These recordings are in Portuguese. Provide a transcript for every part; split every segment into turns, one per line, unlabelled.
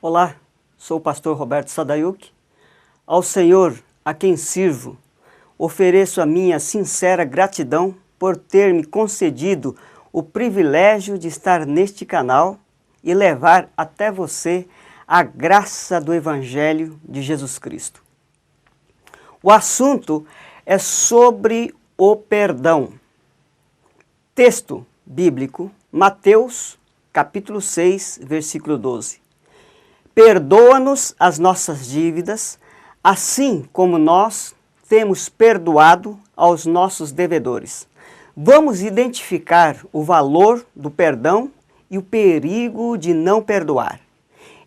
Olá, sou o pastor Roberto Sadayuki. Ao Senhor, a quem sirvo, ofereço a minha sincera gratidão por ter me concedido o privilégio de estar neste canal e levar até você a graça do Evangelho de Jesus Cristo. O assunto é sobre o perdão. Texto bíblico, Mateus, capítulo 6, versículo 12. Perdoa-nos as nossas dívidas, assim como nós temos perdoado aos nossos devedores. Vamos identificar o valor do perdão e o perigo de não perdoar.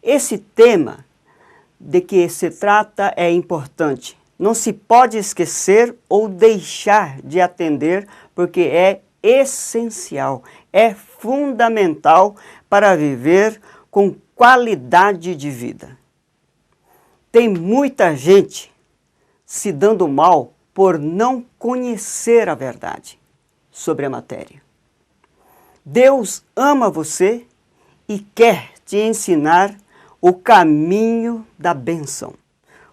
Esse tema de que se trata é importante. Não se pode esquecer ou deixar de atender, porque é essencial, é fundamental para viver com qualidade de vida. Tem muita gente se dando mal por não conhecer a verdade sobre a matéria. Deus ama você e quer te ensinar o caminho da bênção.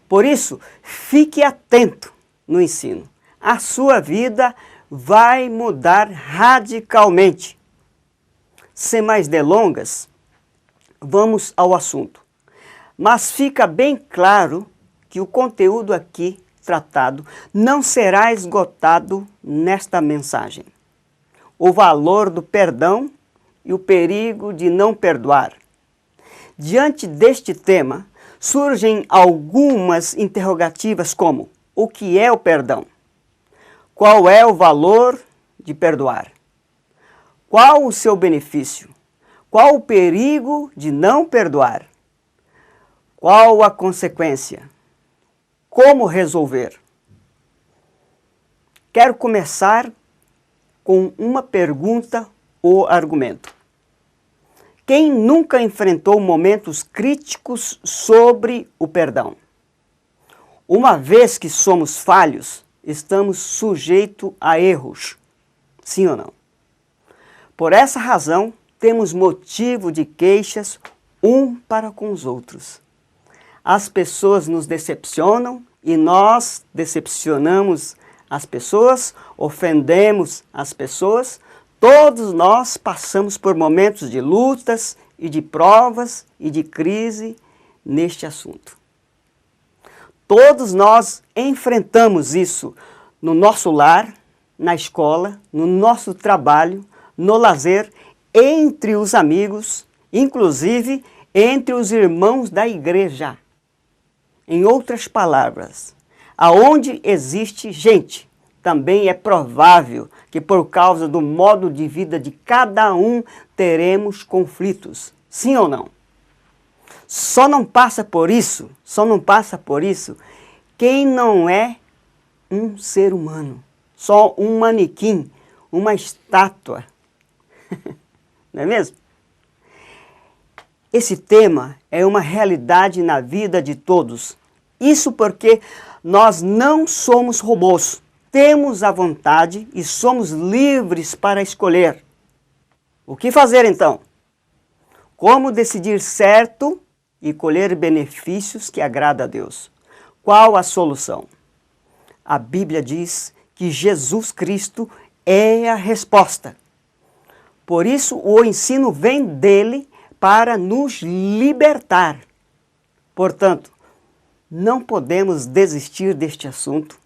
Por isso, fique atento no ensino. A sua vida vai mudar radicalmente. Sem mais delongas, vamos ao assunto. Mas fica bem claro que o conteúdo aqui tratado não será esgotado nesta mensagem. O valor do perdão e o perigo de não perdoar. Diante deste tema, surgem algumas interrogativas como: o que é o perdão? Qual é o valor de perdoar? Qual o seu benefício? Qual o perigo de não perdoar? Qual a consequência? Como resolver? Quero começar com uma pergunta ou argumento. Quem nunca enfrentou momentos críticos sobre o perdão? Uma vez que somos falhos, estamos sujeitos a erros. Sim ou não? Por essa razão, temos motivo de queixas um para com os outros. As pessoas nos decepcionam e nós decepcionamos as pessoas, ofendemos as pessoas. Todos nós passamos por momentos de lutas e de provas e de crise neste assunto. Todos nós enfrentamos isso no nosso lar, na escola, no nosso trabalho, no lazer, entre os amigos, inclusive entre os irmãos da igreja. Em outras palavras, aonde existe gente, também é provável que por causa do modo de vida de cada um teremos conflitos. Sim ou não? Só não passa por isso quem não é um ser humano, só um manequim, uma estátua. Não é mesmo? Esse tema é uma realidade na vida de todos. Isso porque nós não somos robôs. Temos a vontade e somos livres para escolher. O que fazer então? Como decidir certo e colher benefícios que agradam a Deus? Qual a solução? A Bíblia diz que Jesus Cristo é a resposta. Por isso, o ensino vem dele para nos libertar. Portanto, não podemos desistir deste assunto.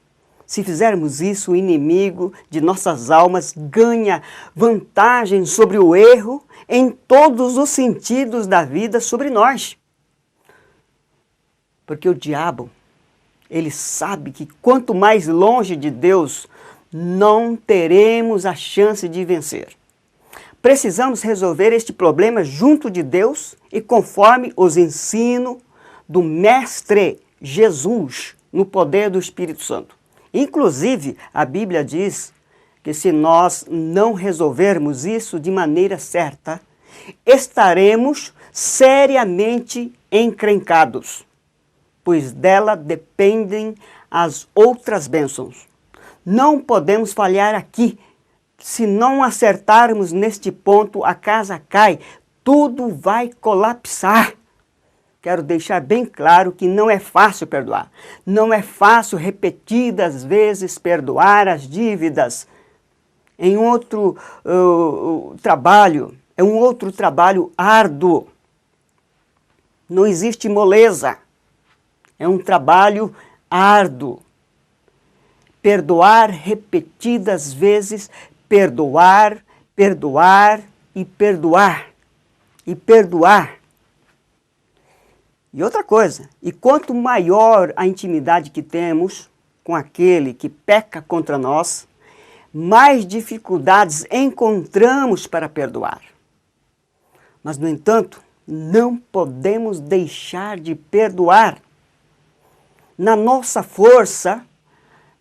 Se fizermos isso, o inimigo de nossas almas ganha vantagem sobre o erro em todos os sentidos da vida sobre nós. Porque o diabo, ele sabe que quanto mais longe de Deus, não teremos a chance de vencer. Precisamos resolver este problema junto de Deus e conforme os ensinos do Mestre Jesus no poder do Espírito Santo. Inclusive, a Bíblia diz que se nós não resolvermos isso de maneira certa, estaremos seriamente encrencados, pois dela dependem as outras bênçãos. Não podemos falhar aqui. Se não acertarmos neste ponto, a casa cai, tudo vai colapsar. quero deixar bem claro que não é fácil perdoar. Não é fácil repetidas vezes perdoar as dívidas. Em outro trabalho, é um outro trabalho árduo. Não existe moleza. É um trabalho árduo. Perdoar repetidas vezes, perdoar, perdoar e perdoar. E perdoar. E outra coisa, e quanto maior a intimidade que temos com aquele que peca contra nós, mais dificuldades encontramos para perdoar. Mas, no entanto, não podemos deixar de perdoar. Na nossa força,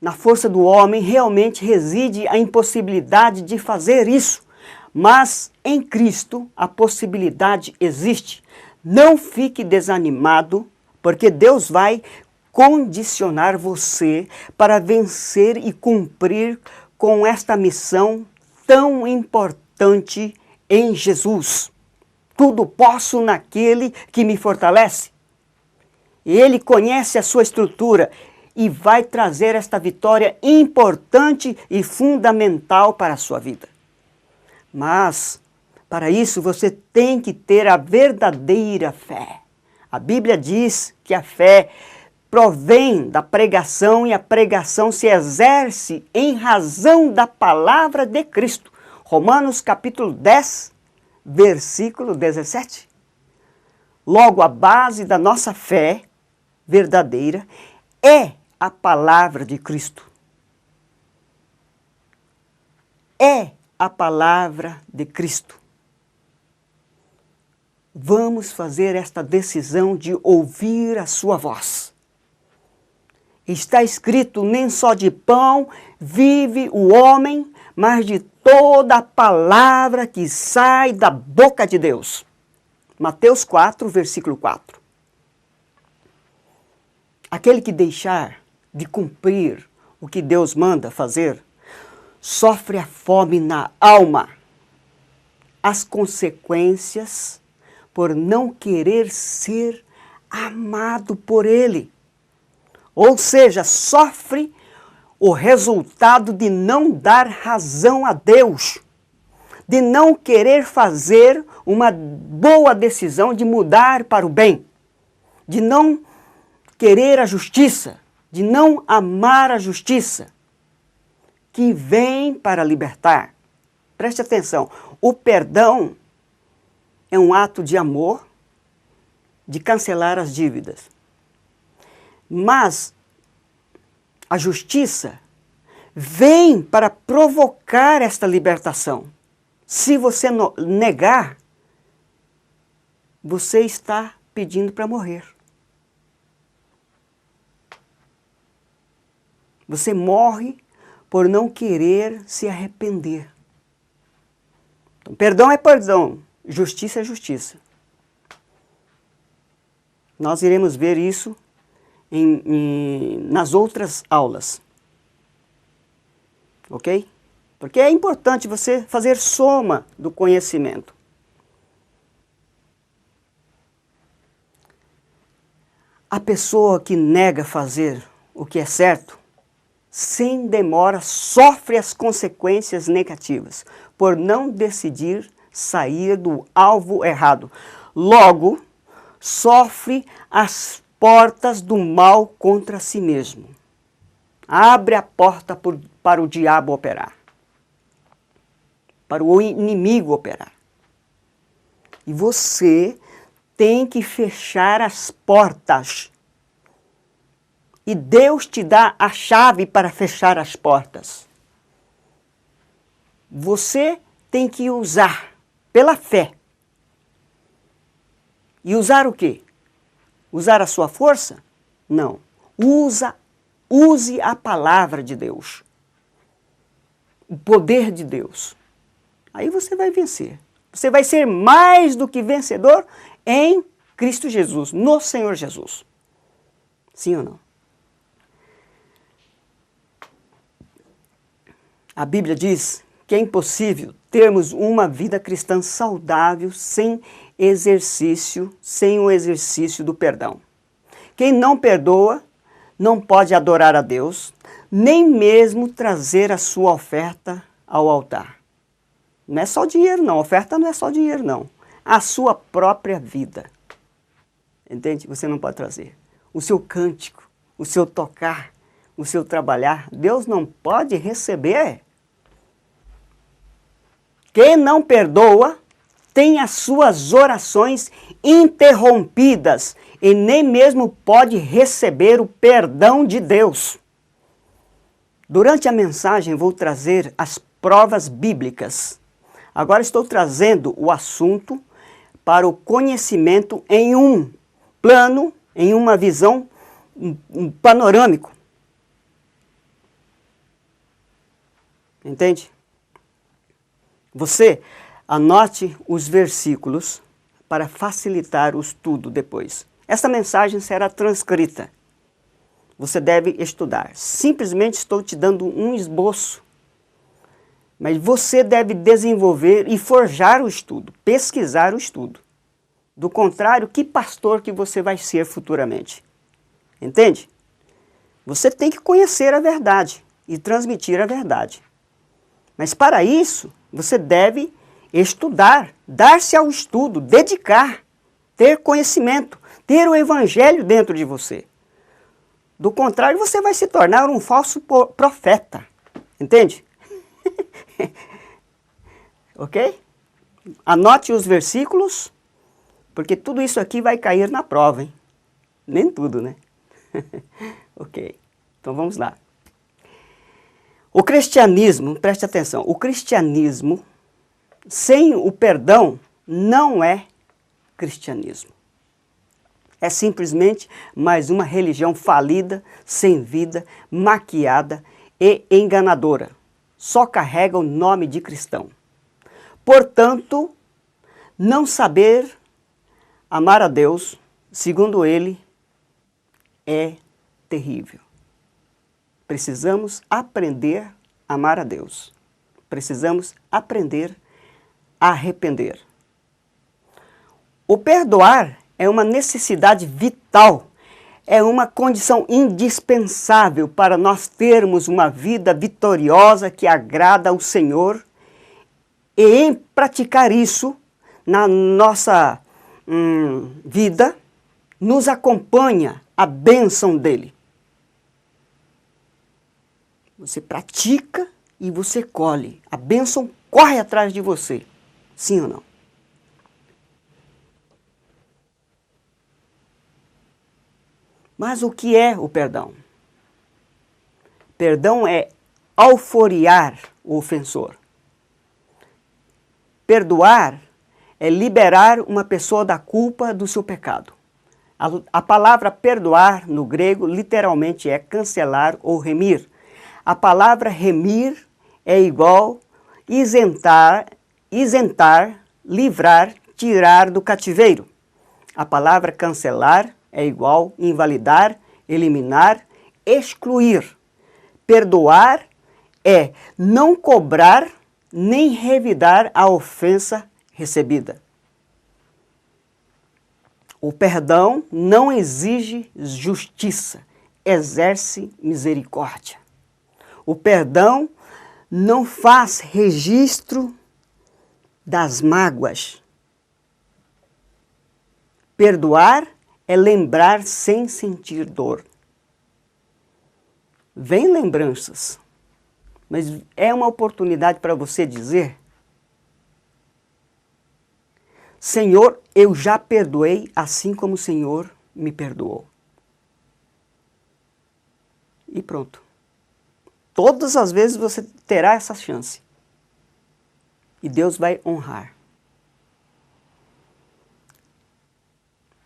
na força do homem, realmente reside a impossibilidade de fazer isso. Mas em Cristo a possibilidade existe. Não fique desanimado, porque Deus vai condicionar você para vencer e cumprir com esta missão tão importante em Jesus. Tudo posso naquele que me fortalece. Ele conhece a sua estrutura e vai trazer esta vitória importante e fundamental para a sua vida. Mas, para isso, você tem que ter a verdadeira fé. A Bíblia diz que a fé provém da pregação e a pregação se exerce em razão da palavra de Cristo. Romanos capítulo 10, versículo 17. Logo, a base da nossa fé verdadeira é a palavra de Cristo. É a palavra de Cristo. Vamos fazer esta decisão de ouvir a sua voz. Está escrito, nem só de pão vive o homem, mas de toda a palavra que sai da boca de Deus. Mateus 4, versículo 4. Aquele que deixar de cumprir o que Deus manda fazer, sofre a fome na alma, as consequências por não querer ser amado por Ele. Ou seja, sofre o resultado de não dar razão a Deus, de não querer fazer uma boa decisão de mudar para o bem, de não querer a justiça, de não amar a justiça, que vem para libertar. Preste atenção, o perdão é um ato de amor, de cancelar as dívidas. Mas a justiça vem para provocar esta libertação. Se você negar, você está pedindo para morrer. Você morre por não querer se arrepender. Então, perdão é perdão, justiça é justiça. Nós iremos ver isso nas outras aulas. Ok? Porque é importante você fazer soma do conhecimento. A pessoa que nega fazer o que é certo, sem demora, sofre as consequências negativas por não decidir sair do alvo errado. Logo, sofre as portas do mal contra si mesmo. Abre a porta para o diabo operar, para o inimigo operar. E você tem que fechar as portas. E Deus te dá a chave para fechar as portas. Você tem que usar pela fé. E usar o quê? Usar a sua força? Não. Use a palavra de Deus. O poder de Deus. Aí você vai vencer. Você vai ser mais do que vencedor em Cristo Jesus, no Senhor Jesus. Sim ou não? A Bíblia diz que é impossível termos uma vida cristã saudável sem exercício sem o exercício do perdão. Quem não perdoa não pode adorar a Deus, nem mesmo trazer a sua oferta ao altar. Não é só dinheiro não, oferta não é só dinheiro não. A sua própria vida. Entende? Você não pode trazer. O seu cântico, o seu tocar, o seu trabalhar, Deus não pode receber. Quem não perdoa tem as suas orações interrompidas e nem mesmo pode receber o perdão de Deus. Durante a mensagem vou trazer as provas bíblicas. Agora estou trazendo o assunto para o conhecimento em um plano, em uma visão panorâmico. Entende? Você anote os versículos para facilitar o estudo depois. Esta mensagem será transcrita. Você deve estudar. Simplesmente estou te dando um esboço. Mas você deve desenvolver e forjar o estudo, pesquisar o estudo. Do contrário, que pastor que você vai ser futuramente? Entende? Você tem que conhecer a verdade e transmitir a verdade. Mas para isso, você deve estudar, dar-se ao estudo, dedicar, ter conhecimento, ter o evangelho dentro de você. Do contrário, você vai se tornar um falso profeta. Entende? Ok? Anote os versículos, porque tudo isso aqui vai cair na prova, hein? Nem tudo, né? Ok, então vamos lá. O cristianismo, preste atenção, o cristianismo sem o perdão não é cristianismo. É simplesmente mais uma religião falida, sem vida, maquiada e enganadora. Só carrega o nome de cristão. Portanto, não saber amar a Deus, segundo ele, é terrível. Precisamos aprender a amar a Deus. Precisamos aprender a arrepender. O perdoar é uma necessidade vital, é uma condição indispensável para nós termos uma vida vitoriosa que agrada ao Senhor. E em praticar isso na nossa vida, nos acompanha a bênção dele. Você pratica e você colhe. A bênção corre atrás de você. Sim ou não? Mas o que é o perdão? Perdão é alforriar o ofensor. Perdoar é liberar uma pessoa da culpa do seu pecado. A palavra perdoar no grego literalmente é cancelar ou remir. A palavra remir é igual isentar, livrar, tirar do cativeiro. A palavra cancelar é igual invalidar, eliminar, excluir. Perdoar é não cobrar nem revidar a ofensa recebida. O perdão não exige justiça, exerce misericórdia. O perdão não faz registro das mágoas. Perdoar é lembrar sem sentir dor. Vem lembranças, mas é uma oportunidade para você dizer: Senhor, eu já perdoei assim como o Senhor me perdoou. E pronto. Todas as vezes você terá essa chance. E Deus vai honrar.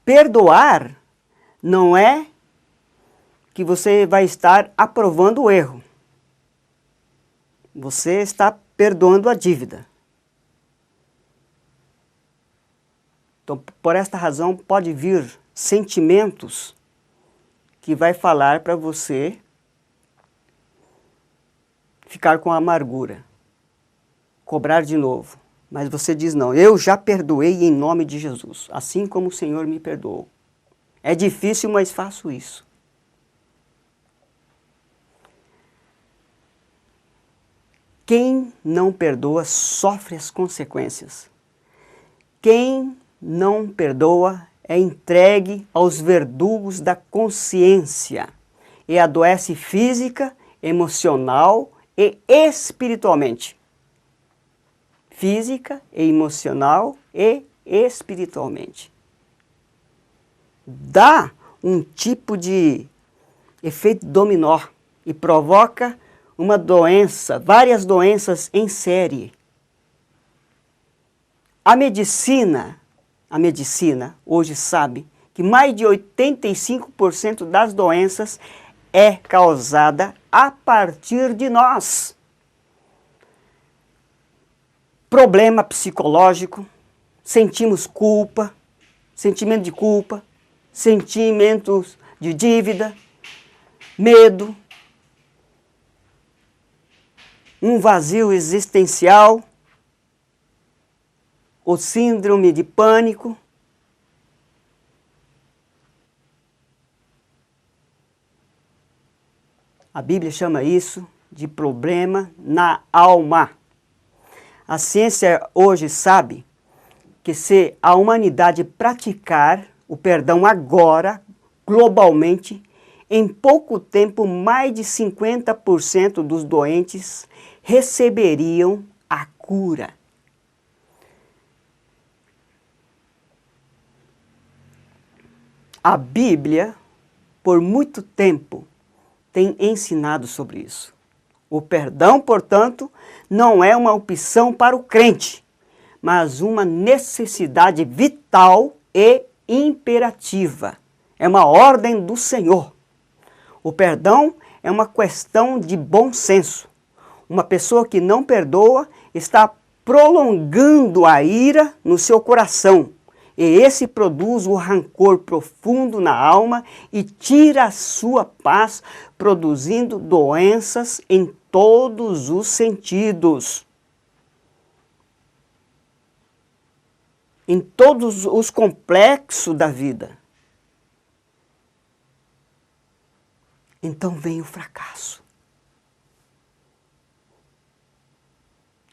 Perdoar não é que você vai estar aprovando o erro. Você está perdoando a dívida. Então, por esta razão, pode vir sentimentos que vai falar para você ficar com amargura, cobrar de novo, Mas você diz, não, eu já perdoei em nome de Jesus, assim como o Senhor me perdoou. É difícil, mas faço isso. Quem não perdoa sofre as consequências. Quem não perdoa é entregue aos verdugos da consciência e adoece física, emocional e espiritualmente. Física, emocional e espiritualmente. Dá um tipo de efeito dominó e provoca uma doença, várias doenças em série. A medicina hoje sabe que mais de 85% das doenças é causada a partir de nós. Problema psicológico, sentimos culpa, sentimento de culpa, sentimentos de dívida, medo, um vazio existencial, o síndrome de pânico. A Bíblia chama isso de problema na alma. A ciência hoje sabe que se a humanidade praticar o perdão agora, globalmente, em pouco tempo, mais de 50% dos doentes receberiam a cura. A Bíblia, por muito tempo, tem ensinado sobre isso. O perdão, portanto, não é uma opção para o crente, mas uma necessidade vital e imperativa. É uma ordem do Senhor. O perdão é uma questão de bom senso. Uma pessoa que não perdoa está prolongando a ira no seu coração. E esse produz o rancor profundo na alma e tira a sua paz, produzindo doenças em todos os sentidos. Em todos os complexos da vida. Então vem o fracasso.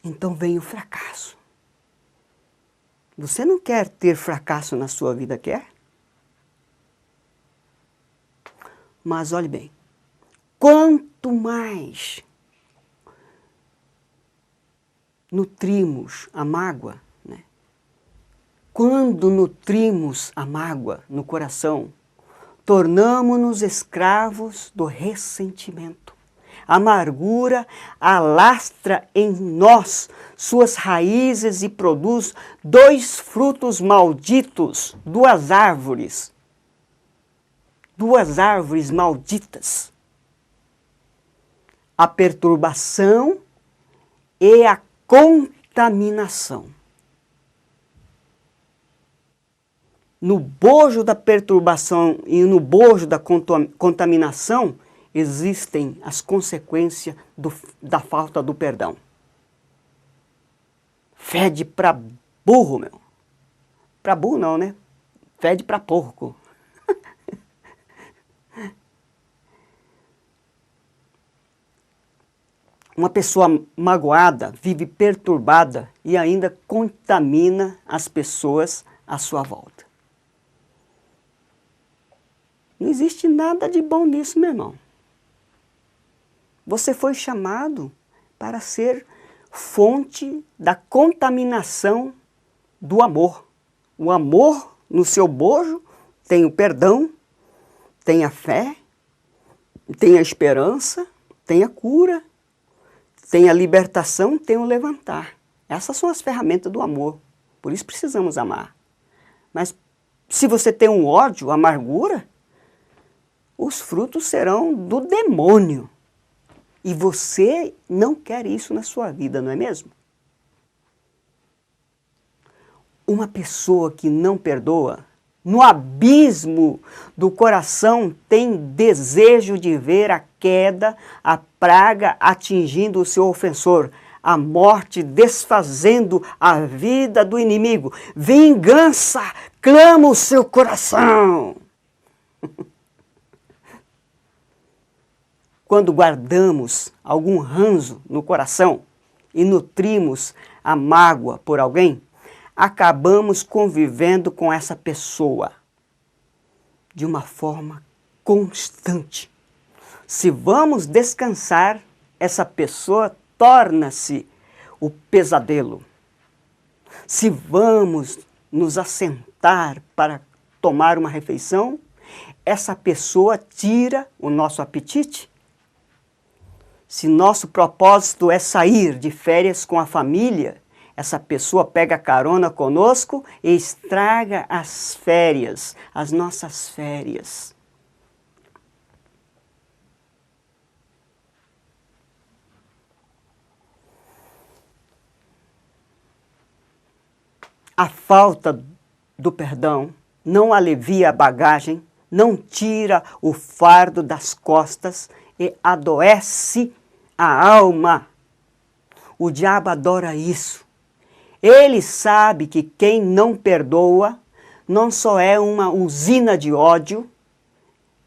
Então vem o fracasso. Você não quer ter fracasso na sua vida, quer? Mas olhe bem, quanto mais nutrimos a mágoa, né? Quando nutrimos a mágoa no coração, tornamo-nos escravos do ressentimento. A amargura alastra em nós suas raízes e produz dois frutos malditos, duas árvores malditas. A perturbação e a contaminação. No bojo da perturbação e no bojo da contaminação, existem as consequências da falta do perdão. Fede para burro, meu. Para burro não, né? Fede para porco. Uma pessoa magoada vive perturbada e ainda contamina as pessoas à sua volta. Não existe nada de bom nisso, meu irmão. Você foi chamado para ser fonte da contaminação do amor. O amor, no seu bojo, tem o perdão, tem a fé, tem a esperança, tem a cura, tem a libertação, tem o levantar. Essas são as ferramentas do amor. Por isso precisamos amar. Mas se você tem um ódio, amargura, os frutos serão do demônio. E você não quer isso na sua vida, não é mesmo? Uma pessoa que não perdoa, no abismo do coração tem desejo de ver a queda, a praga atingindo o seu ofensor. a morte, desfazendo a vida do inimigo. Vingança clama o seu coração. Quando guardamos algum ranço no coração e nutrimos a mágoa por alguém, acabamos convivendo com essa pessoa de uma forma constante. Se vamos descansar, essa pessoa torna-se o pesadelo. Se vamos nos assentar para tomar uma refeição, essa pessoa tira o nosso apetite. Se nosso propósito é sair de férias com a família, essa pessoa pega carona conosco e estraga as férias, as nossas férias. A falta do perdão não alivia a bagagem, não tira o fardo das costas e adoece a alma. O diabo adora isso. Ele sabe que quem não perdoa não só é uma usina de ódio,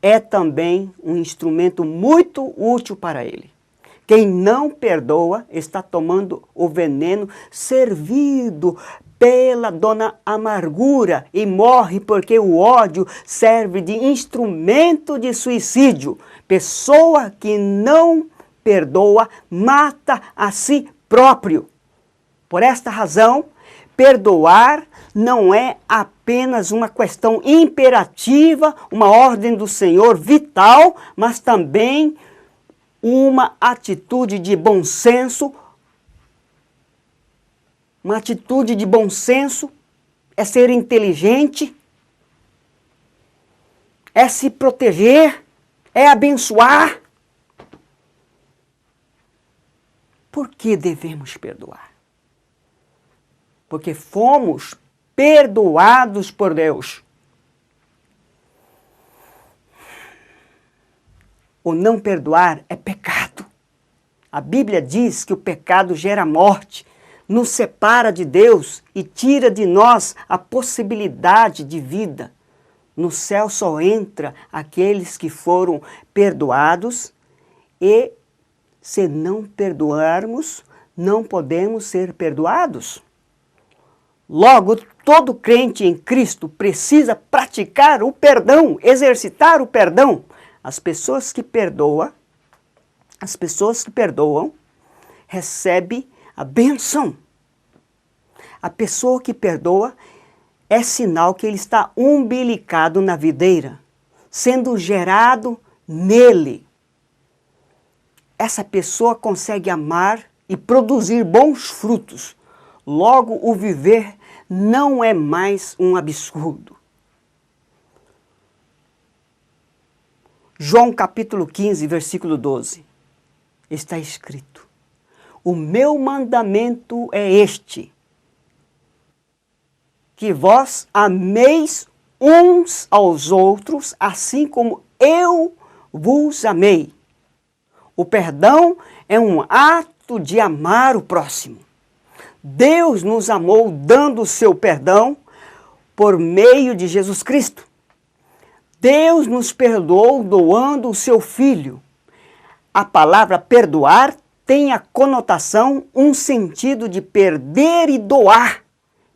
é também um instrumento muito útil para ele. Quem não perdoa está tomando o veneno servido pela dona amargura e morre porque o ódio serve de instrumento de suicídio. Pessoa que não perdoa mata a si próprio. Por esta razão, perdoar não é apenas uma questão imperativa, uma ordem do Senhor vital, mas também uma atitude de bom senso. Uma atitude de bom senso é ser inteligente, é se proteger, é abençoar. Por que devemos perdoar? Porque fomos perdoados por Deus. O não perdoar é pecado. A Bíblia diz que o pecado gera morte, nos separa de Deus e tira de nós a possibilidade de vida. No céu só entra aqueles que foram perdoados e, se não perdoarmos, não podemos ser perdoados. Logo, todo crente em Cristo precisa praticar o perdão, exercitar o perdão. As pessoas que perdoam recebem a bênção. A pessoa que perdoa é sinal que ele está umbilicado na videira, sendo gerado nele. Essa pessoa consegue amar e produzir bons frutos. Logo, o viver não é mais um absurdo. João capítulo 15, versículo 12. Está escrito: o meu mandamento é este, que vós ameis uns aos outros, assim como eu vos amei. O perdão é um ato de amar o próximo. Deus nos amou dando o seu perdão por meio de Jesus Cristo. Deus nos perdoou doando o seu Filho. A palavra perdoar tem a conotação, um sentido de perder e doar.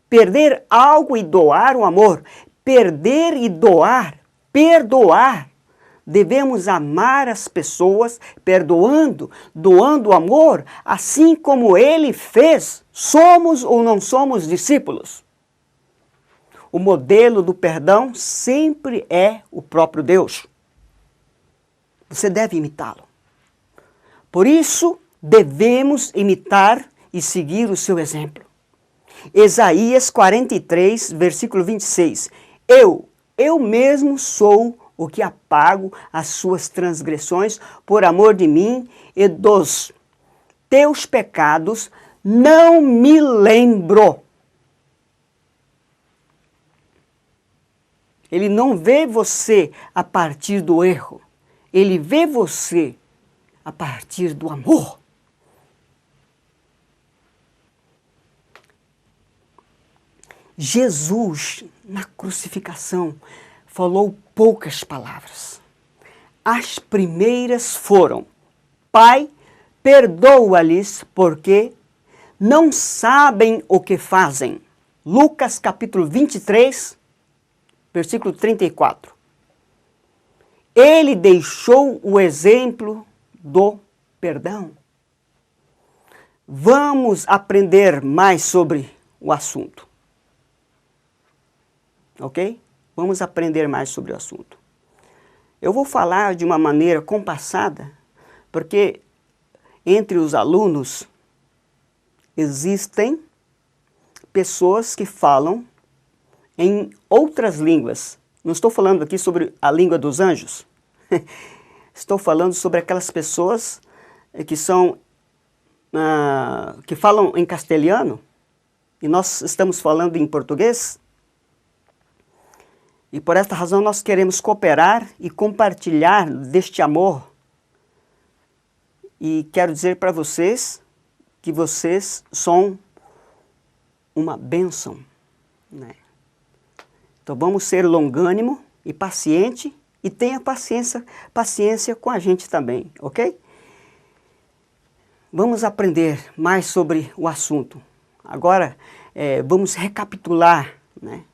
Perder algo e doar o amor. Perder e doar. Perdoar. Devemos amar as pessoas perdoando, doando amor, assim como ele fez. Somos ou não somos discípulos? O modelo do perdão sempre é o próprio Deus. Você deve imitá-lo. Por isso, devemos imitar e seguir o seu exemplo. Isaías 43, versículo 26. Eu mesmo sou o que apago as suas transgressões por amor de mim, e dos teus pecados não me lembro. Ele não vê você a partir do erro. Ele vê você a partir do amor. Jesus, na crucificação, falou poucas palavras. As primeiras foram: Pai, perdoa-lhes porque não sabem o que fazem. Lucas capítulo 23, versículo 34. Ele deixou o exemplo do perdão. Vamos aprender mais sobre o assunto. Ok? Vamos aprender mais sobre o assunto. Eu vou falar de uma maneira compassada, porque entre os alunos existem pessoas que falam em outras línguas. Não estou falando aqui sobre a língua dos anjos. Estou falando sobre aquelas pessoas que são que falam em castelhano e nós estamos falando em português. E por esta razão nós queremos cooperar e compartilhar deste amor. E quero dizer para vocês que vocês são uma bênção, né? Então vamos ser longânimo e paciente e tenha paciência com a gente também, ok? Vamos aprender mais sobre o assunto. Agora vamos recapitular, né,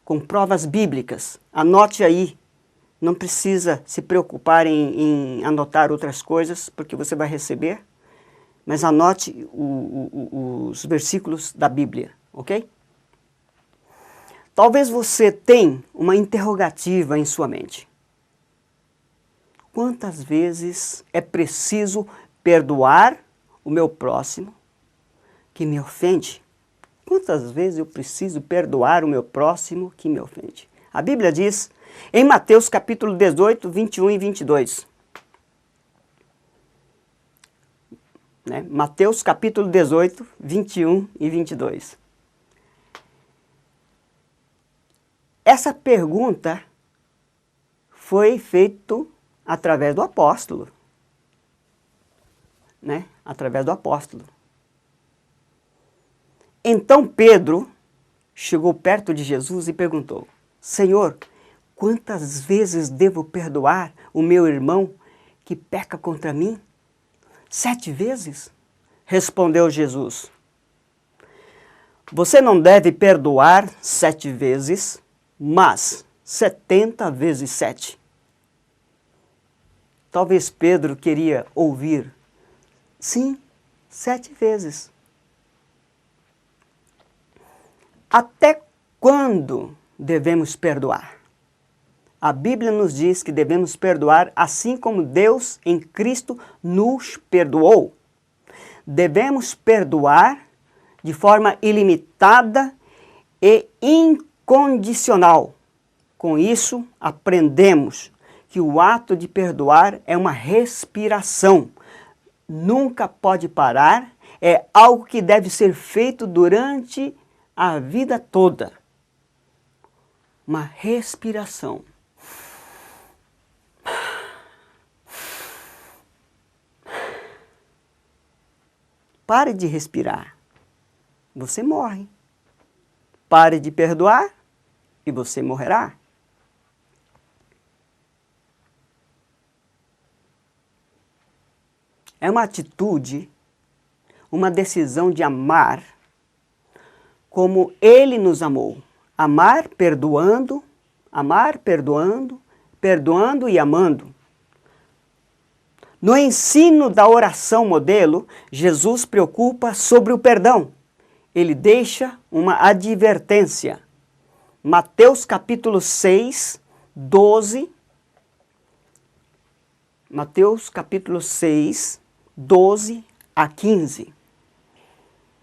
com provas bíblicas. Anote aí, não precisa se preocupar em anotar outras coisas, porque você vai receber, mas anote os versículos da Bíblia, ok? Talvez você tenha uma interrogativa em sua mente. Quantas vezes é preciso perdoar o meu próximo que me ofende? Quantas vezes eu preciso perdoar o meu próximo que me ofende? A Bíblia diz em Mateus capítulo 18, 21 e 22. Né? Mateus capítulo 18, 21 e 22. Essa pergunta foi feita através do apóstolo, né? Através do apóstolo. Então Pedro chegou perto de Jesus e perguntou: Senhor, quantas vezes devo perdoar o meu irmão que peca contra mim? 7 vezes? Respondeu Jesus. Você não deve perdoar 7 vezes, mas 70 vezes 7. Talvez Pedro queria ouvir: sim, 7 vezes. Até quando devemos perdoar? A Bíblia nos diz que devemos perdoar assim como Deus em Cristo nos perdoou. Devemos perdoar de forma ilimitada e incondicional. Com isso, aprendemos que o ato de perdoar é uma respiração. Nunca pode parar, é algo que deve ser feito durante a vida toda. Uma respiração. Pare de respirar, você morre. Pare de perdoar e você morrerá. É uma atitude, uma decisão de amar como Ele nos amou. Amar perdoando, perdoando e amando. No ensino da oração modelo, Jesus preocupa sobre o perdão. Ele deixa uma advertência. Mateus capítulo 6, 12. Mateus capítulo 6, 12 a 15.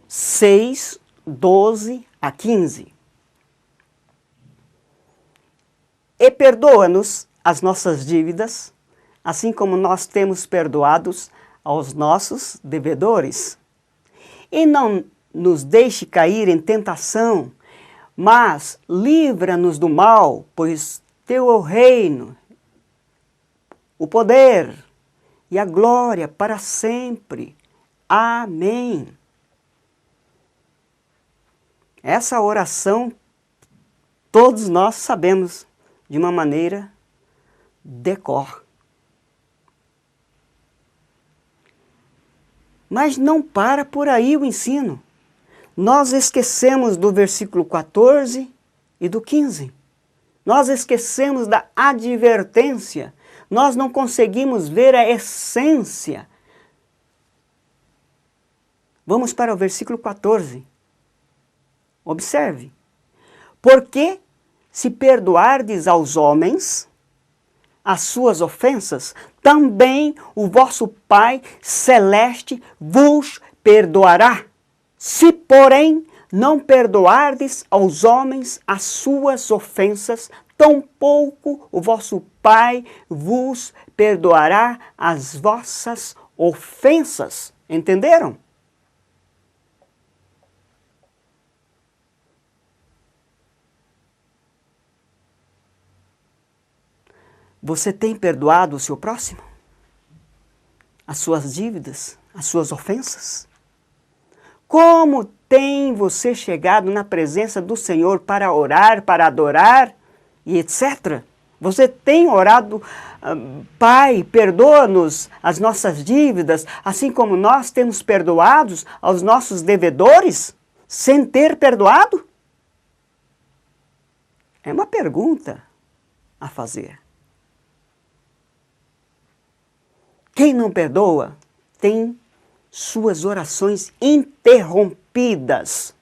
6, 12 a 15. E perdoa-nos as nossas dívidas, assim como nós temos perdoados aos nossos devedores. E não nos deixe cair em tentação, mas livra-nos do mal, pois teu é o reino, o poder e a glória para sempre. Amém. Essa oração todos nós sabemos de uma maneira de cor. Mas não para por aí o ensino. Nós esquecemos do versículo 14 e do 15. Nós esquecemos da advertência. Nós não conseguimos ver a essência. Vamos para o versículo 14. Observe. Porque se perdoardes aos homens as suas ofensas, também o vosso Pai Celeste vos perdoará. Se, porém, não perdoardes aos homens as suas ofensas, tampouco o vosso Pai vos perdoará as vossas ofensas. Entenderam? Você tem perdoado o seu próximo? As suas dívidas? As suas ofensas? Como tem você chegado na presença do Senhor para orar, para adorar e etc? Você tem orado, Pai, perdoa-nos as nossas dívidas, assim como nós temos perdoados aos nossos devedores, sem ter perdoado? É uma pergunta a fazer. Quem não perdoa tem suas orações interrompidas,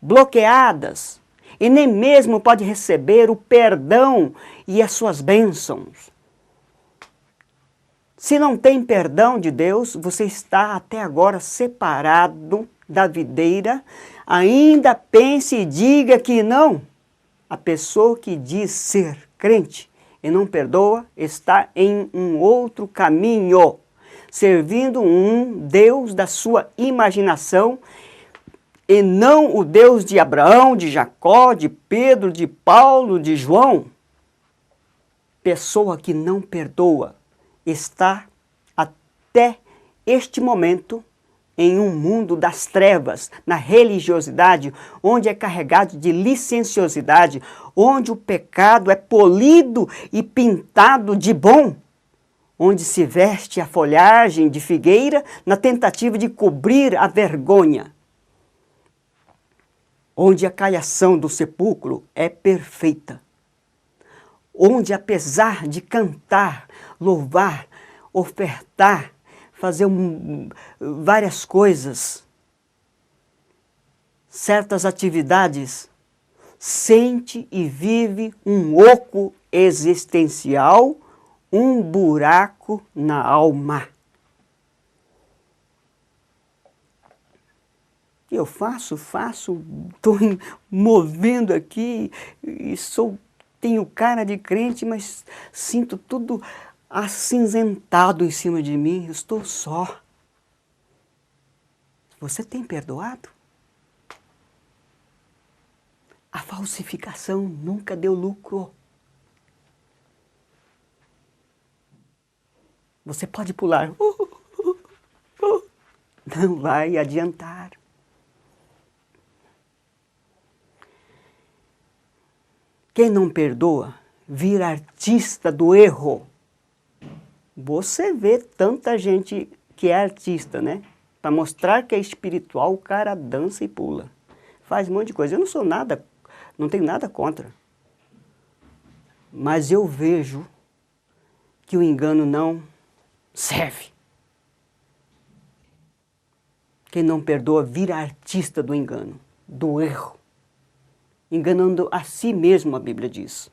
bloqueadas, e nem mesmo pode receber o perdão e as suas bênçãos. Se não tem perdão de Deus, você está até agora separado da videira, ainda pense e diga que não. A pessoa que diz ser crente e não perdoa, está em um outro caminho, servindo um Deus da sua imaginação e não o Deus de Abraão, de Jacó, de Pedro, de Paulo, de João. Pessoa que não perdoa está até este momento em um mundo das trevas, na religiosidade, onde é carregado de licenciosidade, onde o pecado é polido e pintado de bom, onde se veste a folhagem de figueira na tentativa de cobrir a vergonha, onde a caiação do sepulcro é perfeita, onde apesar de cantar, louvar, ofertar, fazer várias coisas, certas atividades, sente e vive um oco existencial, um buraco na alma. Eu faço, estou movendo aqui, e tenho cara de crente, mas sinto tudo acinzentado em cima de mim, eu estou só. Você tem perdoado? A falsificação nunca deu lucro. Você pode pular. Não vai adiantar. Quem não perdoa, vira artista do erro. Você vê tanta gente que é artista, né? Para mostrar que é espiritual, o cara dança e pula. Faz um monte de coisa. Eu não sou nada, não tenho nada contra. Mas eu vejo que o engano não serve. Quem não perdoa vira artista do engano, do erro. Enganando a si mesmo, a Bíblia diz.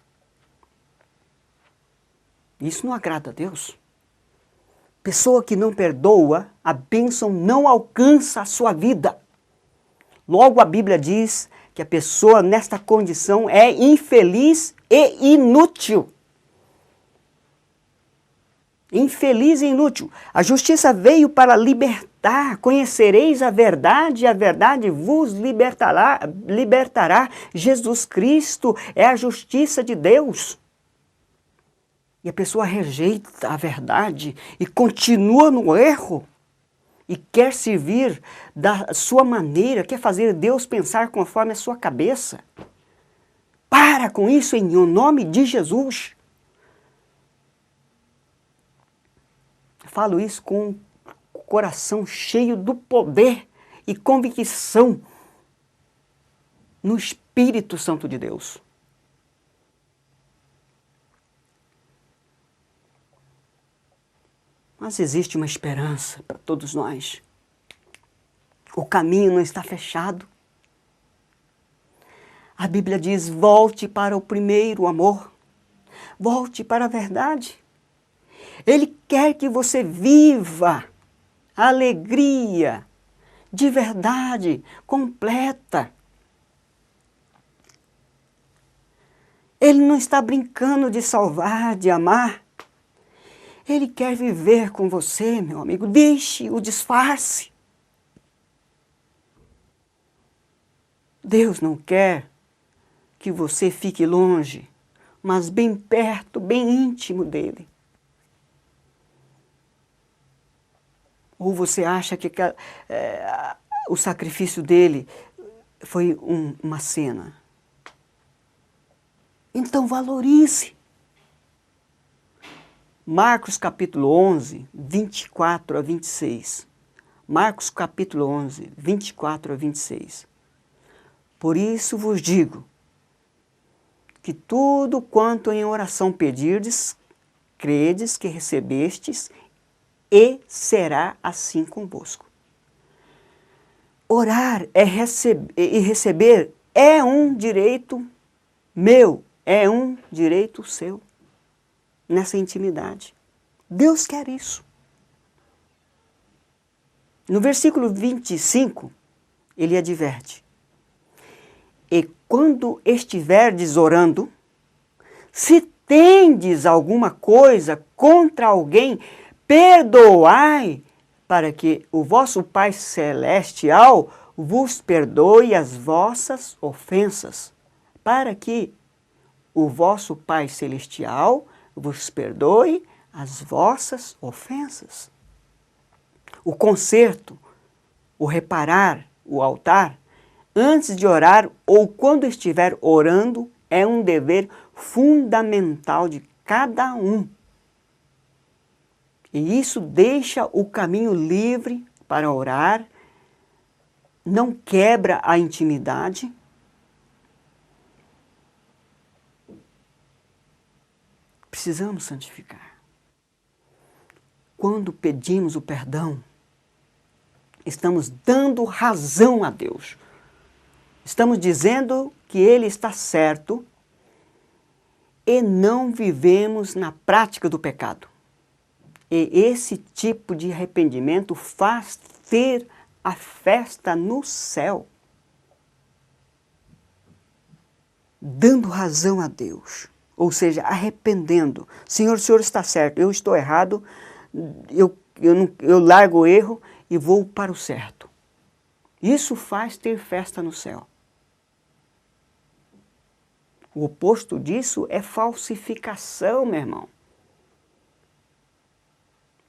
Isso não agrada a Deus. Pessoa que não perdoa, a bênção não alcança a sua vida. Logo a Bíblia diz que a pessoa nesta condição é infeliz e inútil. Infeliz e inútil. A justiça veio para libertar. Conhecereis a verdade e a verdade vos libertará. Jesus Cristo é a justiça de Deus. E a pessoa rejeita a verdade e continua no erro. e quer servir da sua maneira, quer fazer Deus pensar conforme a sua cabeça. Para com isso em nome de Jesus. Falo isso com o coração cheio do poder e convicção no Espírito Santo de Deus. Mas existe uma esperança para todos nós. O caminho não está fechado. A Bíblia diz, volte para o primeiro amor. Volte para a verdade. Ele quer que você viva a alegria de verdade, completa. Ele não está brincando de salvar, de amar. Ele quer viver com você, meu amigo. Deixe o disfarce. Deus não quer que você fique longe, mas bem perto, bem íntimo dele. Ou você acha que o sacrifício dele foi uma cena? Então valorize. Marcos capítulo 11, 24 a 26. Marcos capítulo 11, 24 a 26. Por isso vos digo, que tudo quanto em oração pedirdes, credes que recebestes, e será assim convosco. Orar e receber é um direito meu, é um direito seu, nessa intimidade. Deus quer isso. No versículo 25, ele adverte, e quando estiverdes orando, se tendes alguma coisa contra alguém, perdoai, para que o vosso Pai Celestial vos perdoe as vossas ofensas. Para que o vosso Pai Celestial vos perdoe as vossas ofensas. O conserto, o reparar, o altar, antes de orar ou quando estiver orando, é um dever fundamental de cada um. E isso deixa o caminho livre para orar, não quebra a intimidade. Precisamos santificar. Quando pedimos o perdão, estamos dando razão a Deus. Estamos dizendo que Ele está certo e não vivemos na prática do pecado. E esse tipo de arrependimento faz ter a festa no céu. Dando razão a Deus. Ou seja, arrependendo. Senhor, o Senhor está certo, eu estou errado, eu largo o erro e vou para o certo. Isso faz ter festa no céu. O oposto disso é falsificação, meu irmão.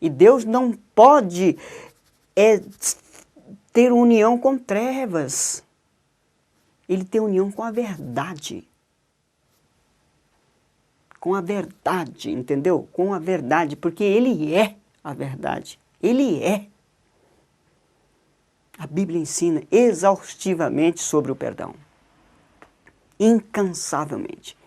E Deus não pode ter união com trevas. Ele tem união com a verdade. Com a verdade, entendeu? Com a verdade, porque Ele é a verdade. Ele é. A Bíblia ensina exaustivamente sobre o perdão. Incansavelmente.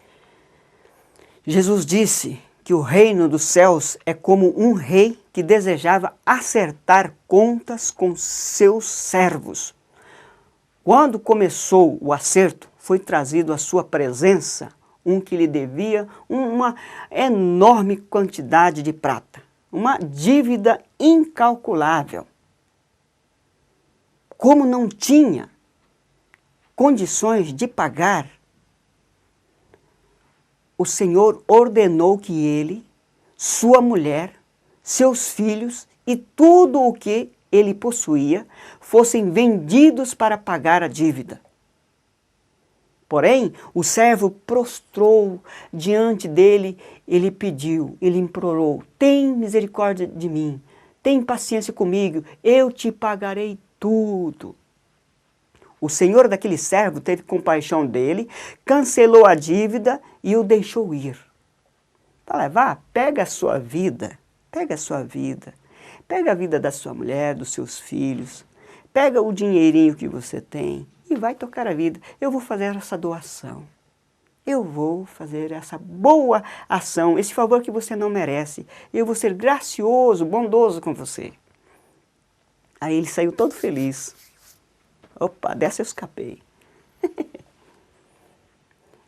Jesus disse que o reino dos céus é como um rei que desejava acertar contas com seus servos. Quando começou o acerto, foi trazido à sua presença um que lhe devia uma enorme quantidade de prata, uma dívida incalculável. Como não tinha condições de pagar, o Senhor ordenou que ele, sua mulher, seus filhos e tudo o que ele possuía fossem vendidos para pagar a dívida. Porém, o servo prostrou diante dele, ele pediu, ele implorou, tem misericórdia de mim, tem paciência comigo, eu te pagarei tudo. O senhor daquele servo teve compaixão dele, cancelou a dívida e o deixou ir. Fala, vá, pega a sua vida, pega a sua vida, pega a vida da sua mulher, dos seus filhos, pega o dinheirinho que você tem e vai tocar a vida. Eu vou fazer essa doação. Eu vou fazer essa boa ação, esse favor que você não merece. Eu vou ser gracioso, bondoso com você. Aí ele saiu todo feliz. Opa, dessa eu escapei.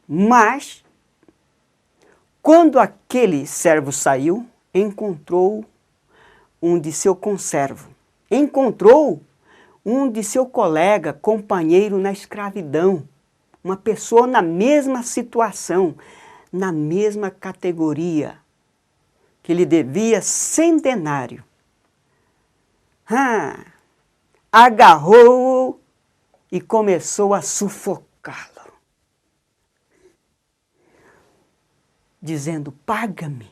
Mas, quando aquele servo saiu, encontrou um de seu conservo. Encontrou um de seu colega, companheiro na escravidão. Uma pessoa na mesma situação, na mesma categoria, que lhe devia 100 denários. Agarrou-o e começou a sufocá-lo, dizendo, paga-me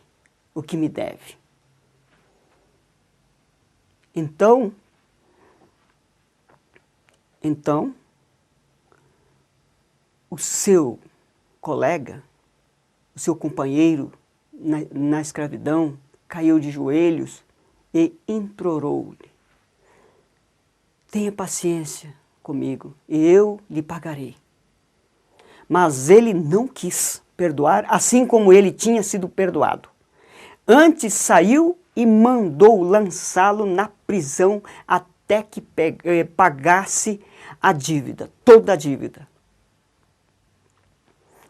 o que me deve. Então, o seu colega, o seu companheiro na escravidão, caiu de joelhos e implorou-lhe, tenha paciência comigo e eu lhe pagarei. Mas ele não quis perdoar, assim como ele tinha sido perdoado. Antes saiu e mandou lançá-lo na prisão até que pagasse a dívida, toda a dívida.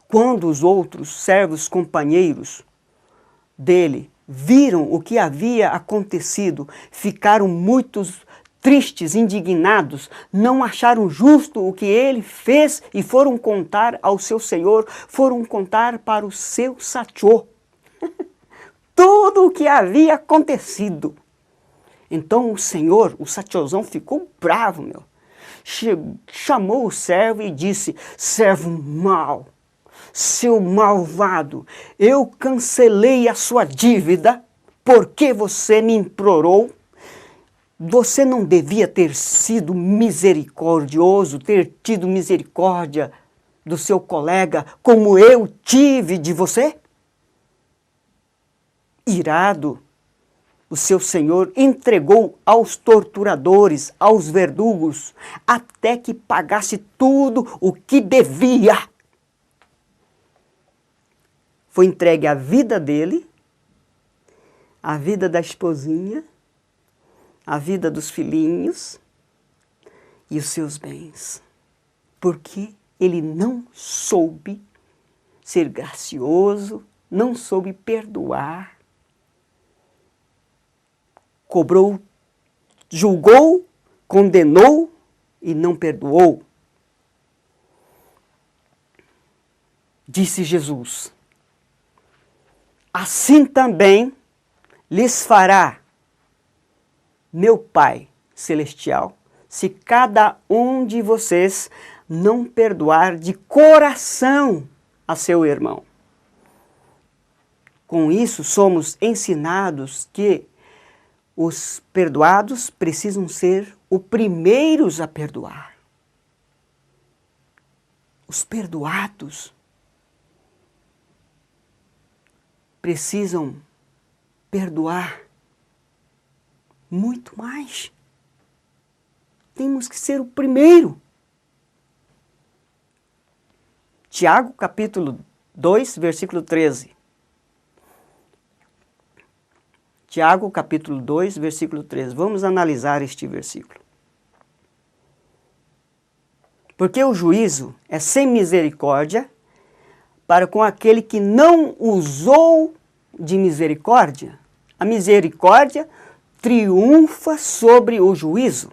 Quando os outros servos companheiros dele viram o que havia acontecido, ficaram muito tristes, indignados, não acharam justo o que ele fez e foram contar ao seu senhor, foram contar para o seu sachô tudo o que havia acontecido. Então o senhor, o sachôzão, ficou bravo, meu. Chamou o servo e disse, servo mau, seu malvado, eu cancelei a sua dívida porque você me implorou. Você não devia ter sido misericordioso, ter tido misericórdia do seu colega como eu tive de você? Irado, o seu senhor entregou aos torturadores, aos verdugos, até que pagasse tudo o que devia. Foi entregue a vida dele, a vida da esposinha, a vida dos filhinhos e os seus bens. Porque ele não soube ser gracioso, não soube perdoar, cobrou, julgou, condenou e não perdoou. Disse Jesus, assim também lhes fará meu Pai Celestial, se cada um de vocês não perdoar de coração a seu irmão. Com isso, somos ensinados que os perdoados precisam ser os primeiros a perdoar. Os perdoados precisam perdoar muito mais. Temos que ser o primeiro. Tiago, capítulo 2, versículo 13. Tiago, capítulo 2, versículo 13. Vamos analisar este versículo. Porque o juízo é sem misericórdia para com aquele que não usou de misericórdia. A misericórdia triunfa sobre o juízo.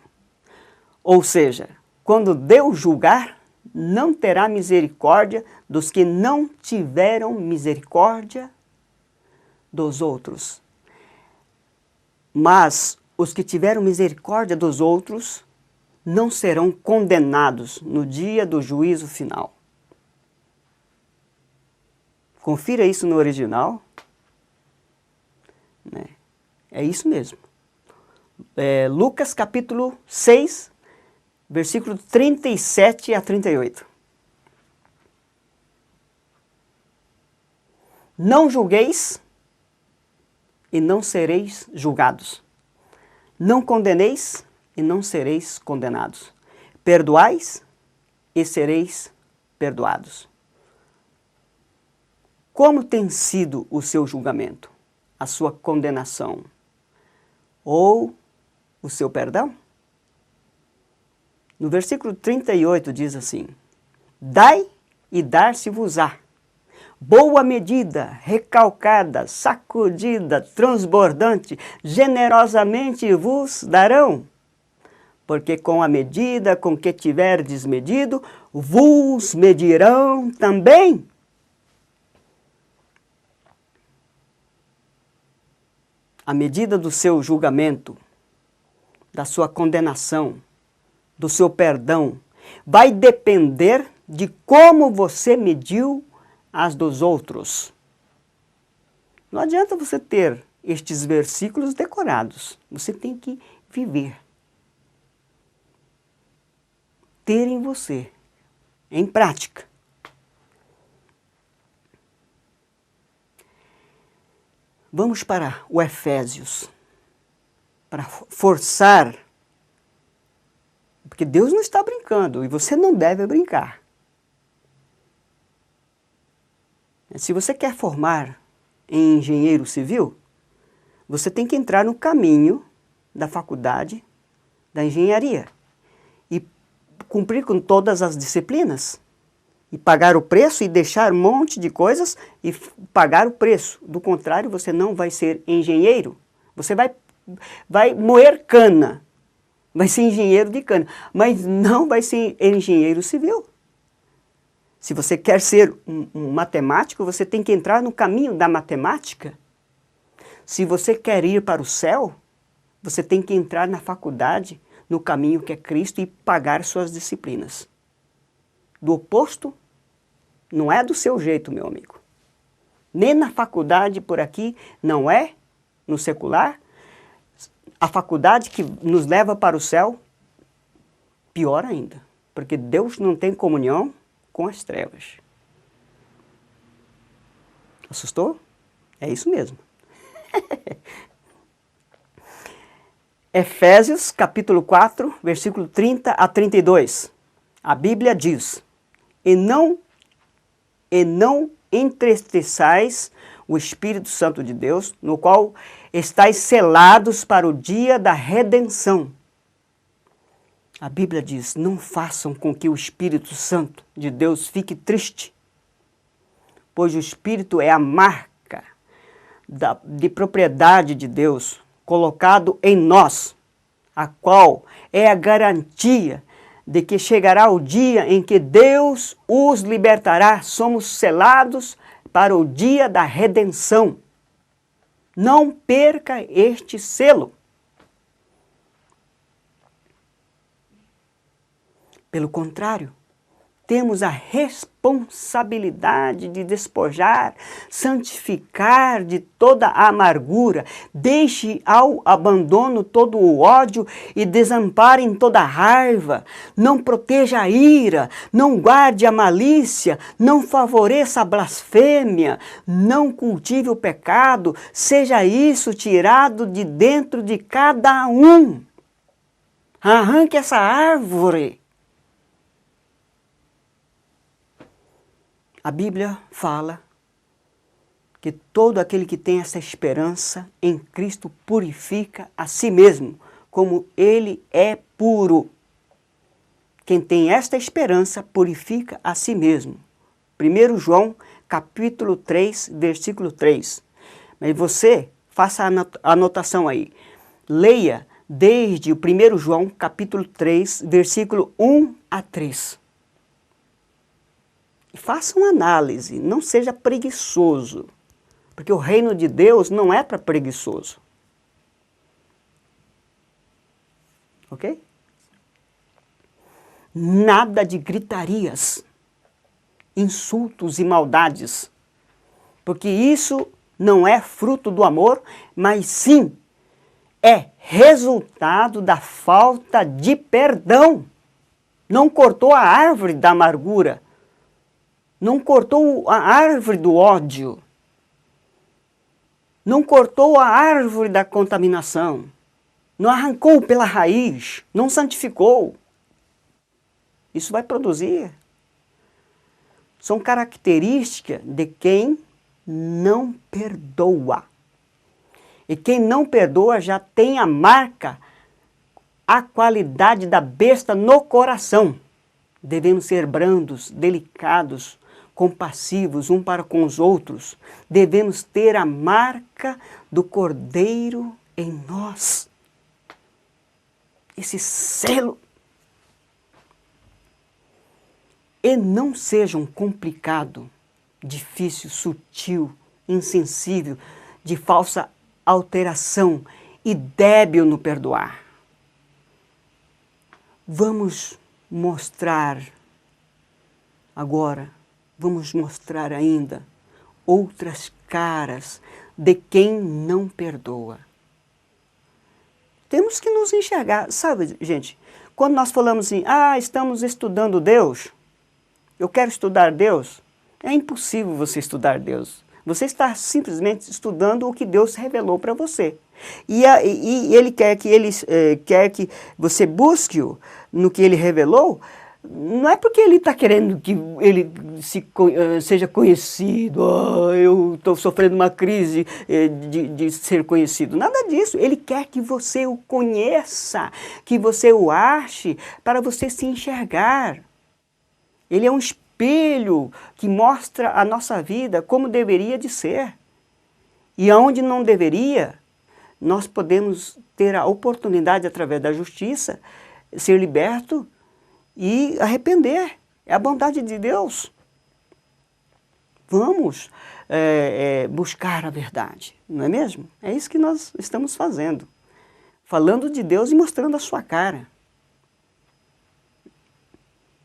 Ou seja, quando Deus julgar, não terá misericórdia dos que não tiveram misericórdia dos outros. Mas os que tiveram misericórdia dos outros não serão condenados no dia do juízo final. Confira isso no original. É isso mesmo. Lucas capítulo 6, versículo 37 a 38. Não julgueis e não sereis julgados. Não condeneis e não sereis condenados. Perdoais e sereis perdoados. Como tem sido o seu julgamento, a sua condenação ou o seu perdão? No versículo 38 diz assim: Dai e dar-se-vos-á. Boa medida, recalcada, sacudida, transbordante, generosamente vos darão. Porque com a medida com que tiverdes medido, vos medirão também. A medida do seu julgamento, da sua condenação, do seu perdão, vai depender de como você mediu as dos outros. Não adianta você ter estes versículos decorados. Você tem que viver. Ter em você, em prática. Vamos para o Efésios, para forçar, porque Deus não está brincando e você não deve brincar. Se você quer formar em engenheiro civil, você tem que entrar no caminho da faculdade da engenharia e cumprir com todas as disciplinas e pagar o preço e deixar um monte de coisas e pagar o preço. Do contrário, você não vai ser engenheiro. Você vai moer cana, vai ser engenheiro de cana, mas não vai ser engenheiro civil. Se você quer ser um matemático, você tem que entrar no caminho da matemática. Se você quer ir para o céu, você tem que entrar na faculdade, no caminho que é Cristo e pagar suas disciplinas. Do oposto, não é do seu jeito, meu amigo. Nem na faculdade por aqui, não é, no secular. A faculdade que nos leva para o céu, pior ainda. Porque Deus não tem comunhão com as trevas. Assustou? É isso mesmo. Efésios capítulo 4, versículo 30 a 32. A Bíblia diz: E não entristeçais o Espírito Santo de Deus, no qual estáis selados para o dia da redenção. A Bíblia diz: não façam com que o Espírito Santo de Deus fique triste, pois o Espírito é a marca de propriedade de Deus colocado em nós, a qual é a garantia de que chegará o dia em que Deus os libertará. Somos selados para o dia da redenção. Não perca este selo. Pelo contrário, temos a responsabilidade de despojar, santificar de toda a amargura, deixe ao abandono todo o ódio e desamparem toda a raiva, não proteja a ira, não guarde a malícia, não favoreça a blasfêmia, não cultive o pecado, seja isso tirado de dentro de cada um. Arranque essa árvore. A Bíblia fala que todo aquele que tem essa esperança em Cristo purifica a si mesmo, como ele é puro. Quem tem esta esperança purifica a si mesmo. 1 João, capítulo 3, versículo 3. Mas você, faça a anotação aí. Leia desde o 1 João, capítulo 3, versículo 1 a 3. Faça uma análise, não seja preguiçoso, porque o reino de Deus não é para preguiçoso. Ok? Nada de gritarias, insultos e maldades, porque isso não é fruto do amor, mas sim é resultado da falta de perdão. Não cortou a árvore da amargura, não cortou a árvore do ódio, não cortou a árvore da contaminação, não arrancou pela raiz, não santificou. Isso vai produzir. São características de quem não perdoa. E quem não perdoa já tem a marca, a qualidade da besta no coração. Devemos ser brandos, delicados, compassivos um para com os outros. Devemos ter a marca do Cordeiro em nós. Esse selo. E não sejam complicado, difícil, sutil, insensível, de falsa alteração e débil no perdoar. Vamos mostrar agora, vamos mostrar ainda outras caras de quem não perdoa. Temos que nos enxergar, sabe, gente? Quando nós falamos assim, estamos estudando Deus, eu quero estudar Deus, é impossível você estudar Deus. Você está simplesmente estudando o que Deus revelou para você. E Ele quer que você busque-o no que Ele revelou, não é porque Ele está querendo que Ele seja conhecido, eu estou sofrendo uma crise de ser conhecido. Nada disso. Ele quer que você o conheça, que você o ache, para você se enxergar. Ele é um espelho que mostra a nossa vida como deveria de ser. E aonde não deveria, nós podemos ter a oportunidade, através da justiça, ser liberto e arrepender. É a bondade de Deus. Vamos buscar a verdade, não é mesmo? É isso que nós estamos fazendo. Falando de Deus e mostrando a sua cara.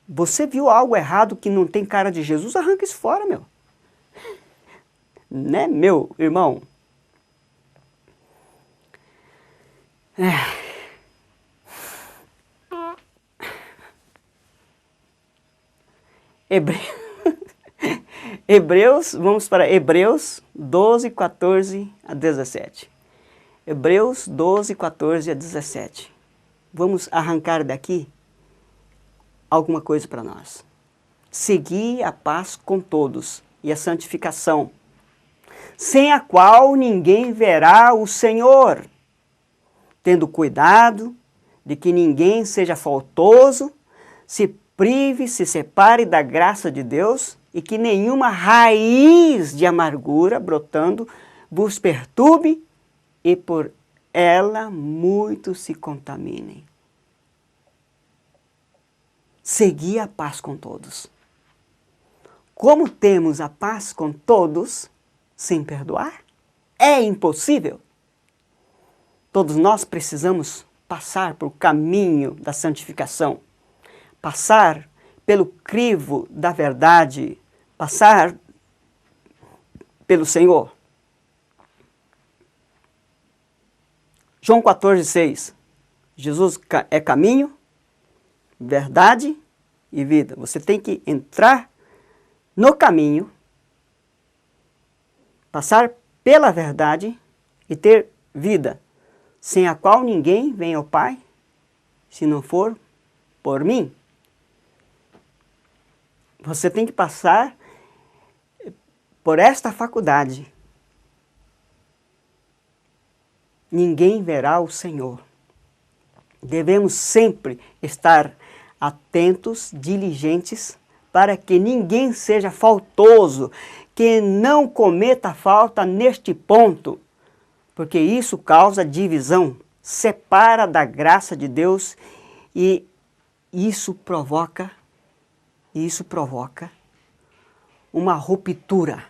Você viu algo errado que não tem cara de Jesus? Arranca isso fora, meu. Né, meu irmão? Hebreus, vamos para Hebreus 12, 14 a 17. Hebreus 12, 14 a 17. Vamos arrancar daqui alguma coisa para nós. Segui a paz com todos e a santificação, sem a qual ninguém verá o Senhor, tendo cuidado de que ninguém seja faltoso, se prive, se separe da graça de Deus e que nenhuma raiz de amargura brotando vos perturbe e por ela muitos se contaminem. Segui a paz com todos. Como temos a paz com todos sem perdoar? É impossível. Todos nós precisamos passar pelo caminho da santificação, passar pelo crivo da verdade, passar pelo Senhor. João 14, 6. Jesus é caminho, verdade e vida. Você tem que entrar no caminho, passar pela verdade e ter vida, sem a qual ninguém vem ao Pai, se não for por mim. Você tem que passar por esta faculdade. Ninguém verá o Senhor. Devemos sempre estar atentos, diligentes, para que ninguém seja faltoso, que não cometa falta neste ponto, porque isso causa divisão, separa da graça de Deus e isso provoca uma ruptura.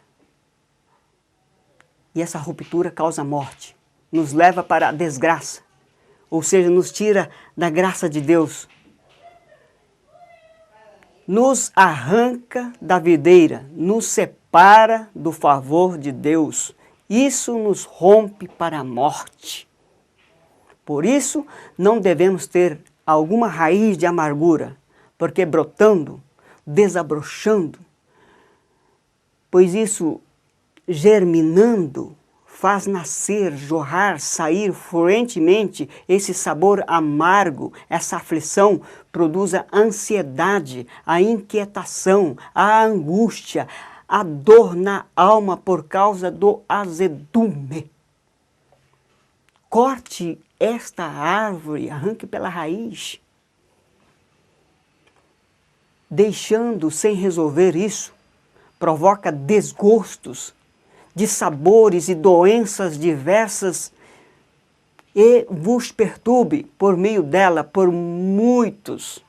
E essa ruptura causa morte, nos leva para a desgraça, ou seja, nos tira da graça de Deus. Nos arranca da videira, nos separa do favor de Deus. Isso nos rompe para a morte. Por isso, não devemos ter alguma raiz de amargura, porque brotando, desabrochando, pois isso, germinando, faz nascer, jorrar, sair fluentemente esse sabor amargo, essa aflição produz a ansiedade, a inquietação, a angústia, a dor na alma por causa do azedume. Corte esta árvore, arranque pela raiz. Deixando sem resolver isso, provoca desgostos, dissabores e doenças diversas e vos perturbe por meio dela por muitos.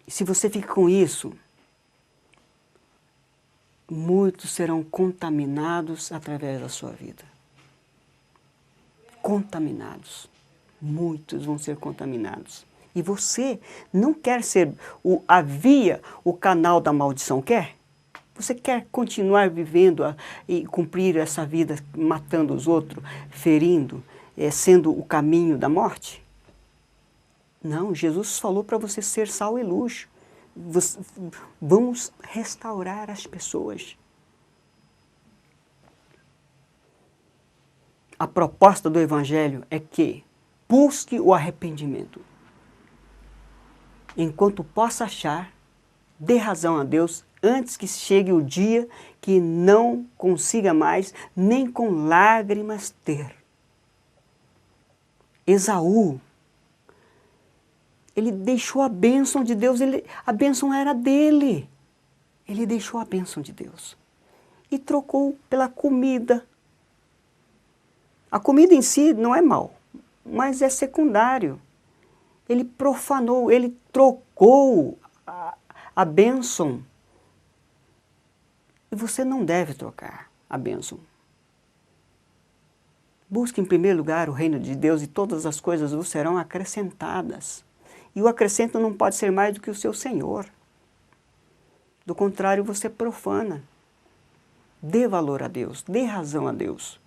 E se você fica com isso, muitos serão contaminados através da sua vida. Contaminados. Muitos vão ser contaminados. E você não quer ser a via, o canal da maldição, quer? Você quer continuar vivendo e cumprir essa vida matando os outros, ferindo, sendo o caminho da morte? Não, Jesus falou para você ser sal e luz. Vamos restaurar as pessoas. A proposta do Evangelho é que busque o arrependimento. Enquanto possa achar, dê razão a Deus antes que chegue o dia que não consiga mais, nem com lágrimas ter. Esaú, ele deixou a bênção de Deus, a bênção era dele. Ele deixou a bênção de Deus e trocou pela comida. A comida em si não é mal, mas é secundário. Ele profanou, ele trocou a bênção. E você não deve trocar a bênção. Busque em primeiro lugar o reino de Deus e todas as coisas vos serão acrescentadas. E o acrescento não pode ser mais do que o seu Senhor. Do contrário, você profana. Dê valor a Deus, dê razão a Deus.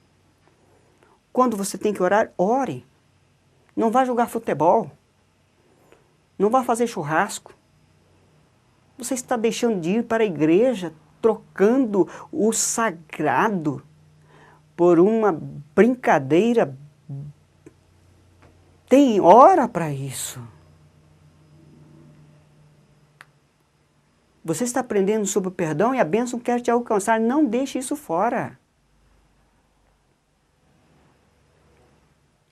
Quando você tem que orar, ore. Não vá jogar futebol. Não vá fazer churrasco. Você está deixando de ir para a igreja, trocando o sagrado por uma brincadeira. Tem hora para isso. Você está aprendendo sobre o perdão e a bênção quer te alcançar. Não deixe isso fora.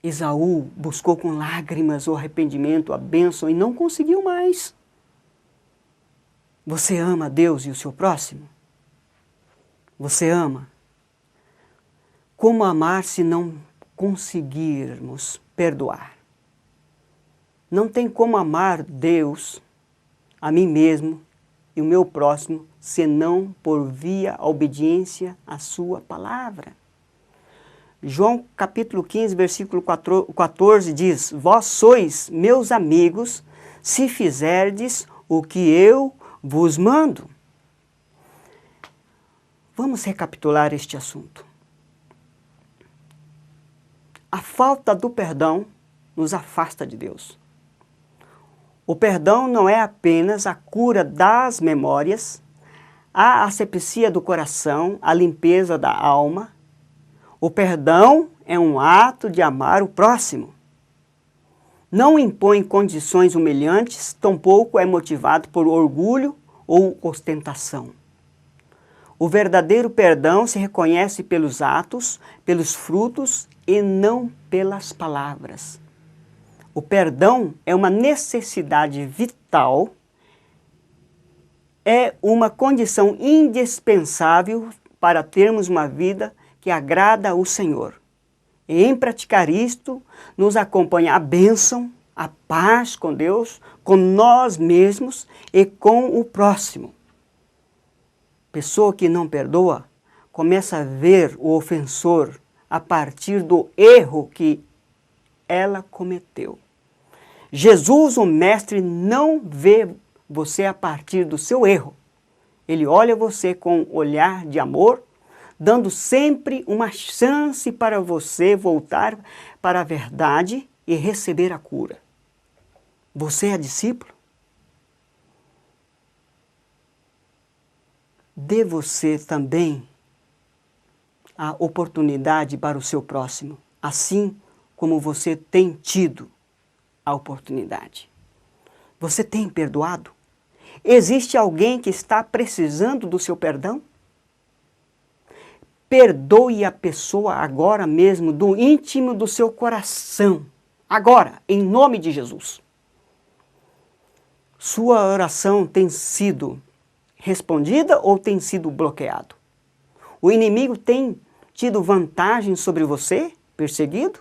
Esaú buscou com lágrimas o arrependimento, a bênção e não conseguiu mais. Você ama Deus e o seu próximo? Você ama? Como amar se não conseguirmos perdoar? Não tem como amar Deus, a mim mesmo e o meu próximo, senão por via a obediência à sua palavra. João capítulo 15, versículo 14 diz: Vós sois meus amigos, se fizerdes o que eu vos mando. Vamos recapitular este assunto. A falta do perdão nos afasta de Deus. O perdão não é apenas a cura das memórias, a asepsia do coração, a limpeza da alma. O perdão é um ato de amar o próximo. Não impõe condições humilhantes, tampouco é motivado por orgulho ou ostentação. O verdadeiro perdão se reconhece pelos atos, pelos frutos e não pelas palavras. O perdão é uma necessidade vital, é uma condição indispensável para termos uma vida que agrada ao Senhor. E em praticar isto, nos acompanha a bênção, a paz com Deus, com nós mesmos e com o próximo. Pessoa que não perdoa, começa a ver o ofensor a partir do erro que ela cometeu. Jesus, o Mestre, não vê você a partir do seu erro. Ele olha você com um olhar de amor, dando sempre uma chance para você voltar para a verdade e receber a cura. Você é discípulo? Dê você também a oportunidade para o seu próximo, assim como você tem tido a oportunidade. Você tem perdoado? Existe alguém que está precisando do seu perdão? Perdoe a pessoa agora mesmo, do íntimo do seu coração. Agora, em nome de Jesus. Sua oração tem sido respondida ou tem sido bloqueado? O inimigo tem tido vantagem sobre você, perseguido?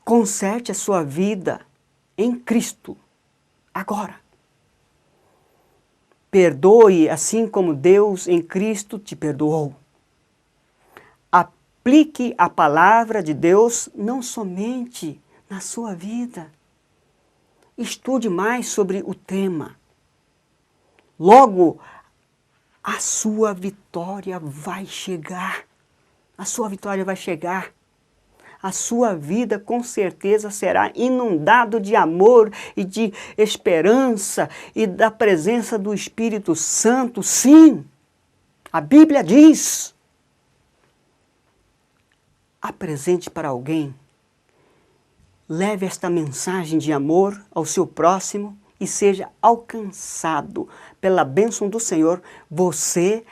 Conserte a sua vida em Cristo, agora. Perdoe assim como Deus em Cristo te perdoou. Aplique a palavra de Deus não somente na sua vida. Estude mais sobre o tema. Logo, a sua vitória vai chegar. A sua vitória vai chegar. A sua vida com certeza será inundado de amor e de esperança e da presença do Espírito Santo. Sim, a Bíblia diz. Apresente para alguém. Leve esta mensagem de amor ao seu próximo e seja alcançado pela bênção do Senhor, você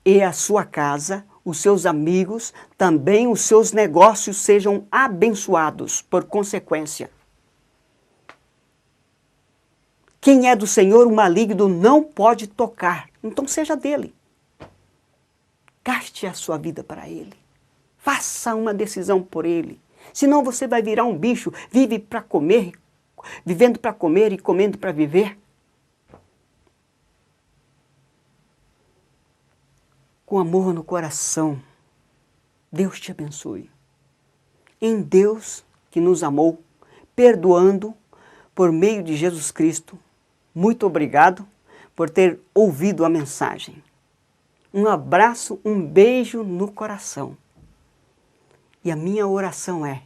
e a sua casa, os seus amigos, também os seus negócios sejam abençoados por consequência. Quem é do Senhor, o maligno não pode tocar, então seja dele. Gaste a sua vida para ele. Faça uma decisão por ele. Senão você vai virar um bicho, vive para comer, vivendo para comer e comendo para viver. Com amor no coração, Deus te abençoe. Em Deus que nos amou, perdoando por meio de Jesus Cristo, muito obrigado por ter ouvido a mensagem. Um abraço, um beijo no coração. E a minha oração é: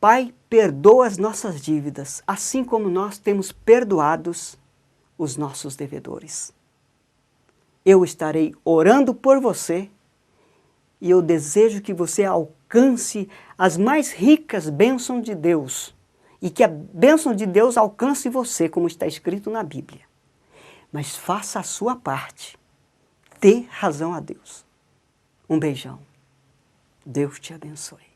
Pai, perdoa as nossas dívidas, assim como nós temos perdoados os nossos devedores. Eu estarei orando por você e eu desejo que você alcance as mais ricas bênçãos de Deus e que a bênção de Deus alcance você, como está escrito na Bíblia. Mas faça a sua parte. Dê razão a Deus. Um beijão. Deus te abençoe.